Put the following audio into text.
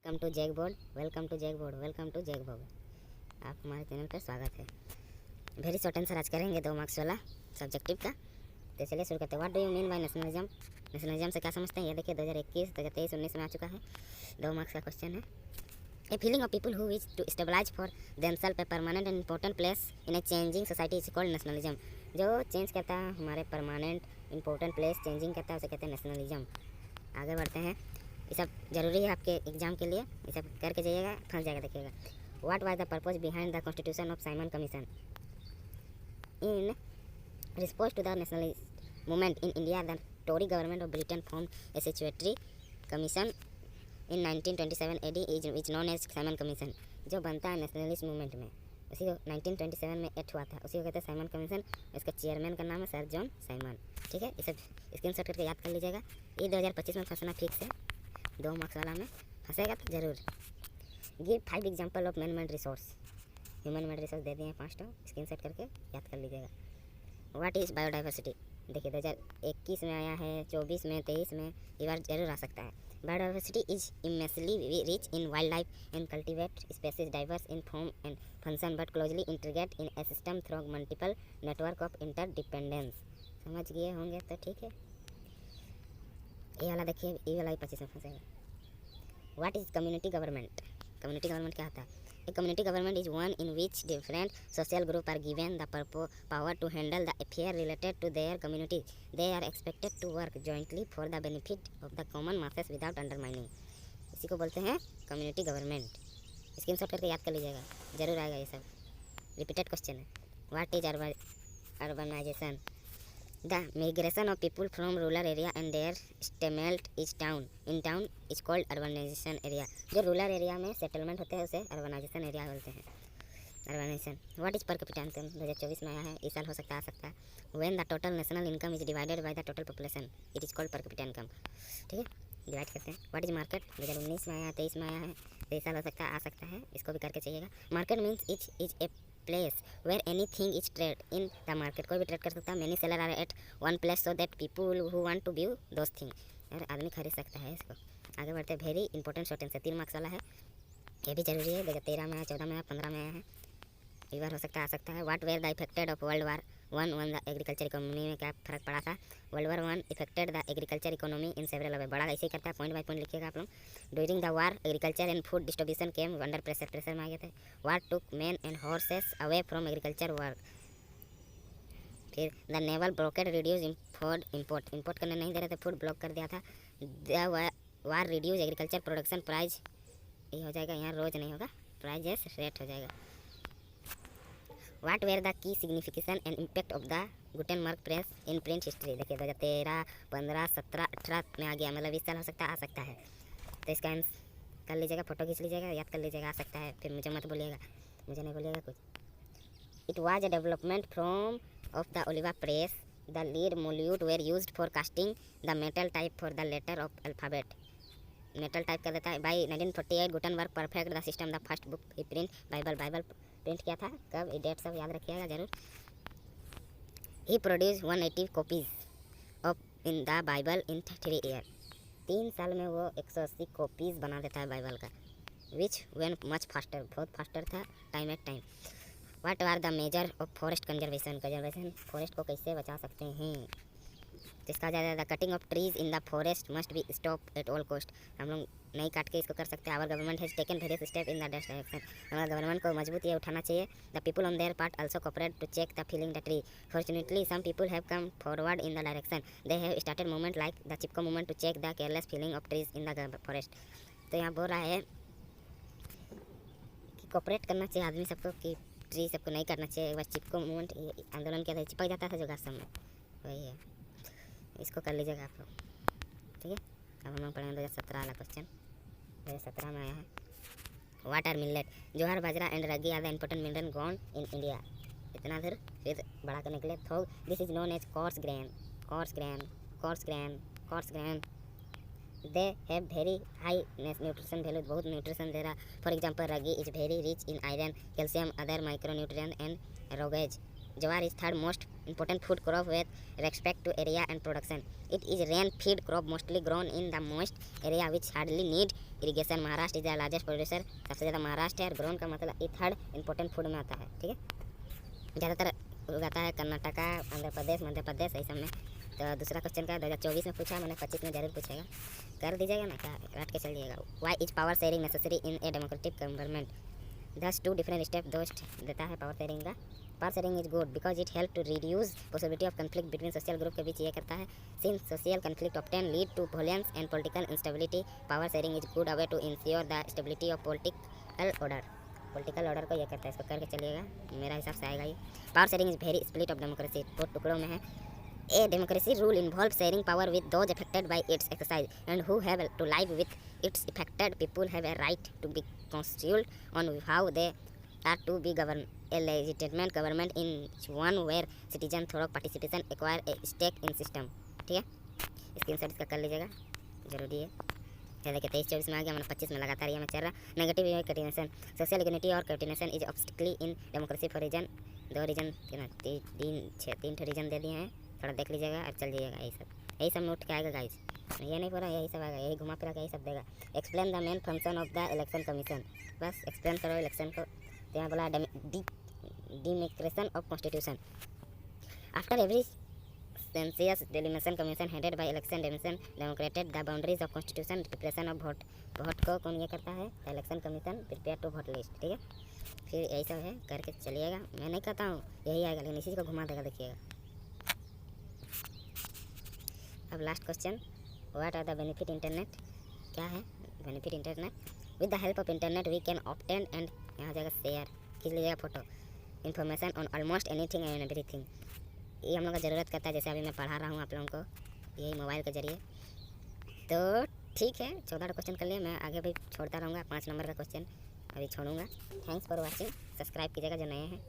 Welcome to JAC board, welcome to JAC board, welcome to JAC board. आप हमारे channel पर स्वागत है। वेरी शॉर्ट आंसर आज करेंगे 2 मार्क्स वाला सब्जेक्टिव का। तो चलिए शुरू करते हैं। What do you mean by nationalism? Nationalism से क्या समझते हैं ये देखिए। 2021, 2023, 19 में आ चुका है। 2 मार्क्स का क्वेश्चन है। A feeling of people who wish to stabilise for themselves a permanent and important place in a changing society is called nationalism. जो चेंज करता है हमारे परमानेंट इंपॉर्टेंट प्लेस चेंजिंग करता है उसे कहते हैं नेशनलिज्म। आगे बढ़ते हैं। ये सब जरूरी है आपके एग्जाम के लिए, ये सब करके जाइएगा, फंस जाएगा देखिएगा। What was the purpose behind the constitution of Simon Commission? In response to the nationalist movement in India the Tory government of Britain form a statutory commission इन 1927 AD is known as Simon Commission. जो बनता है nationalist movement में उसी को 1927 में act हुआ था, उसी को कहते हैं साइमन कमीशन। इसका चेयरमैन का नाम है सर जॉन साइमन। ठीक है, ये सब स्क्रीनशॉट करके याद कर लीजिएगा। ये 2025 में फंसना फिक्स है। 2 मार्क्स वाला में फंसेगा तो जरूर। Give 5 example of man made resource. Human made resource दे दिए 5 स्क्रीनशॉट करके याद कर लीजिएगा। What is biodiversity? देखिए 2021 में आया है, 24 में, 23 में, ये बार जरूर आ सकता है। Biodiversity is immensely rich in wild life and cultivate species diverse in form and function but closely integrate in A system through multiple network of interdependence. समझ गए होंगे तो ठीक है। ये वाला देखिए, ये वाला ही 25 में फंसेगा। What is community government? Community government क्या होता है? A community government is one in which different social group are given the power to handle the affair related to their community. They are expected to work jointly for the benefit of the common masses without undermining. इसी को बोलते हैं community government. Screenshot करके याद कर लीजिएगा, जरूर आएगा ये सब। रिपीटेड क्वेश्चन है। What is urbanisation? The migration of people from rural area and their settlement in town is called urbanization area। जो रूरल एरिया में सेटलमेंट होते हैं उसे अर्बनाइजेशन एरिया बोलते हैं। Urbanisation. What is per capita income? 2024 में आया है, इस साल हो सकता है, आ सकता है। When the total national income is divided by the total population it is called पर कैपिटा इनकम। ठीक है, डिवाइड करते हैं। What is market? 2019 में आया है, 23 में आया है, तो इस साल हो सकता है, आ सकता है, इसको भी करके चाहिएगा। Market means is a place where anything is trade in the market. कोई भी ट्रेड कर सकता है। Many seller are at one place so that people who want to view those thing. यार आदमी खरीद सकता है इसको। आगे बढ़ते हैं। Very important short answer 3 marks वाला है, ये भी जरूरी है। 2013 में आया, 14 में आया, 15 में आया है, एक बार हो सकता है, आ सकता है। What were the affected of world war one the agriculture economy में क्या फ़र्क पड़ा था? World war 1 affected the agriculture economy in several way. बड़ा ऐसे ही करता है, पॉइंट बाय पॉइंट लिखिएगा आप लोग। During the war agriculture and food distribution came under pressure में आ गए थे। What took man and horses away from agriculture work? फिर the naval blockade reduce import करने नहीं दे रहे थे, फूड ब्लॉक कर दिया था। The war reduce agriculture production price, ये हो जाएगा, यहाँ रोज नहीं होगा, प्राइजेस रेट हो जाएगा। What were the key signification and impact of the Gutenberg press in print history? देखिए 2013, 15, 17, 18 में आ गया, मतलब 20 साल हो सकता है, आ सकता है। तो इसका आंसर कर लीजिएगा, फोटो खींच लीजिएगा, याद कर लीजिएगा, आ सकता है। फिर मुझे मत बोलिएगा, मुझे नहीं बोलिएगा कुछ। It was a development from of the olive press. The lead मोल्यूट were used for casting the metal type for the letter of alphabet. Metal type कर देता है। By 1948 Gutenberg perfect the system the first book he print Bible print किया था। कब? Date सब याद रखिएगा जरूर। He produce 180 copies of in the Bible in 3 year. 3 साल में वो 180 कॉपीज़ बना देता है बाइबल का। विच वेन मच फास्टर, बहुत फास्टर था time at time. What are the major of forest conservation? Forest को कैसे बचा सकते हैं? इसका ज़्यादा the cutting of trees in the forest must be stop at all cost. हम लोग नहीं काट के इसको कर सकते। Our government has taken various step in the direction. हमारा गवर्नमेंट को मजबूत ये उठाना चाहिए। The people on there part also cooperate to check the feeling the tree. Fortunately some people have come forward in the direction. They have started movement like the Chipko movement to check the careless feeling of trees in the forest. तो यहाँ बोल रहा है कि cooperate करना चाहिए आदमी सबको, कि ट्री सबको नहीं करना चाहिए। बस चिपको मूवमेंट आंदोलन किया था, चिपक जाता था जो घास में, वही है। इसको कर लीजिएगा आप लोग, ठीक है। अब हम लोग पढ़ेंगे 2017 वाला क्वेश्चन। 2017 में आया है। What are millet? Jowar, bajra and ragi are the important mineral gone in India. इतना देर फिर बड़ा करने के लिए थोक। This is known as coarse grain. They have very high nutrition value, बहुत न्यूट्रिशन दे रहा। For example ragi is very rich in iron, calcium, other micro nutrient and roughage. Jowar is third most important food crop with respect to area and production. It is rain feed crop mostly grown in the moist area which hardly need irrigation. Maharashtra is the largest producer. सबसे ज़्यादा महाराष्ट्र है और grown का मतलब ये third important food में आता है, ठीक है। ज़्यादातर उगाता है कर्नाटका, आंध्र प्रदेश, मध्य प्रदेश ऐसा में। तो दूसरा क्वेश्चन का 2024 में पूछा, मैंने 25 में जरूर पूछेगा, कर दीजिएगा ना, क्या रट के चल जाइएगा। Why is power sharing necessary in a democratic government? दस टू डिफरेंट स्टेप दोस्त देता है पावर शेयरिंग का। Power sharing is good because it help to reduce possibility of conflict between social group के बीच ये करता है। Since social conflict often lead to violence and political instability, power sharing is good a way to ensure the stability of political order. Political order को ये करता है, इसको करके चलिएगा, मेरा हिसाब से आएगा ये। Power sharing is very split of democracy, दो टुकड़ों में है। A democracy rule involves sharing power with those affected by its exercise, and who have to live with its affected people have a right to be consulted on how they are to be governed. A legitimate government in one where citizens through participation acquire a stake in system. ठीक है, screenshot इसका कर लीजिएगा, जरूरी है। क्या देखिए 23-24 में आ गया, मैंने 25 में लगातार ये मैं चल रहा। नेगेटिव कोऑर्डिनेशन, सोशल यूनिटी और coordination is obstacle in democracy for reason, दो रीजन तीन रीजन दे दिए हैं, थोड़ा देख लीजिएगा और चल जाइएगा। यही सब नोट के आएगा गाइस, ये नहीं पूरा, यही सब आएगा, यही घुमा फिरा के यही सब देगा। Explain the main function of the election commission, बस एक्सप्लेन करो इलेक्शन को। तो यहाँ बोला demarcation of constitution. After every census delimitation commission headed by election demission demarcated the boundaries of constitution, preparation of vote को कौन ये करता है? Election commission prepare to vote list, ठीक है। फिर यही सब है, करके चलिएगा। मैं नहीं कहता हूँ यही आएगा, लेकिन इसी को घुमा देगा, देखिएगा। अब last question, what are the benefit internet? क्या है benefit internet? With the help of internet we can obtain and, यहाँ जाएगा शेयर, खींच लीजिएगा photo, information on almost anything and everything. ये हम लोग का ज़रूरत करता है, जैसे अभी मैं पढ़ा रहा हूँ आप लोगों को यही मोबाइल के जरिए। तो ठीक है, 14 क्वेश्चन कर लिए, मैं आगे भी छोड़ता रहूँगा। 5 नंबर का क्वेश्चन अभी छोड़ूंगा। थैंक्स फॉर वॉचिंग, सब्सक्राइब कीजिएगा जो नए हैं।